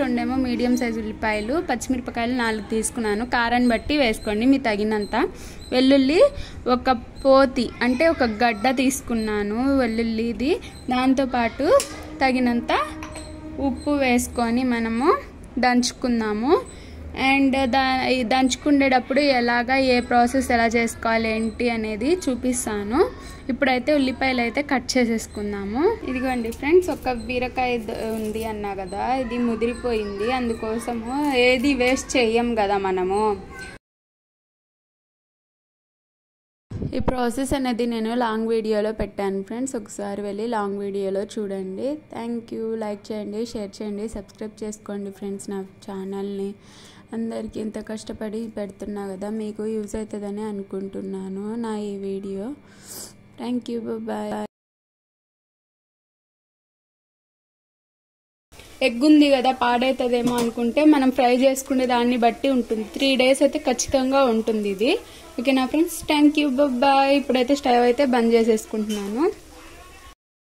రెండేమో medium size ఉల్లిపాయలు, పచ్చిమిరపకాయలు 4 తీసుకున్నాను. కారాన్ని బట్టి వేసుకోండి మీ తగినంత. వెల్లుల్లి ఒక పోతి అంటే ఒక గడ్డ తీసుకున్నాను వెల్లుల్లిది. దాంతోపాటు తగినంత ఉప్పు వేసుకొని మనము దంచుకుందాము. అండ్ దంచుకునేటప్పుడు ఏ ప్రాసెస్ ఎలా చేసుకోవాలి ఏంటి అనేది చూపిస్తాను. ఇప్పుడైతే ఉల్లిపాయలు అయితే కట్ చేసేసుకుందాము. ఇదిగోండి ఫ్రెండ్స్, ఒక బీరకాయ ఉంది అన్నా కదా, ఇది ముదిరిపోయింది. అందుకోసము ఏది వేస్ట్ చెయ్యం కదా మనము. ఈ ప్రాసెస్ అనేది నేను లాంగ్ వీడియోలో పెట్టాను ఫ్రెండ్స్, ఒకసారి వెళ్ళి లాంగ్ వీడియోలో చూడండి. Thank you. లైక్ చేయండి, షేర్ చేయండి, సబ్స్క్రైబ్ చేసుకోండి ఫ్రెండ్స్ నా ఛానల్ని. అందరికీ ఇంత కష్టపడి పెడుతున్నా కదా, మీకు యూజ్ అవుతుందని అనుకుంటున్నాను నా ఈ వీడియో. Thank you, bye. ఎగ్ ఉంది కదా పాడవుతుందేమో అనుకుంటే మనం ఫ్రై చేసుకునే దాన్ని బట్టి ఉంటుంది. 3 days అయితే ఖచ్చితంగా ఉంటుంది ఇది. ఓకేనా ఫ్రెండ్స్, థ్యాంక్ యూ, బాయ్. ఇప్పుడైతే స్టవ్ అయితే బంద్ చేసేసుకుంటున్నాను.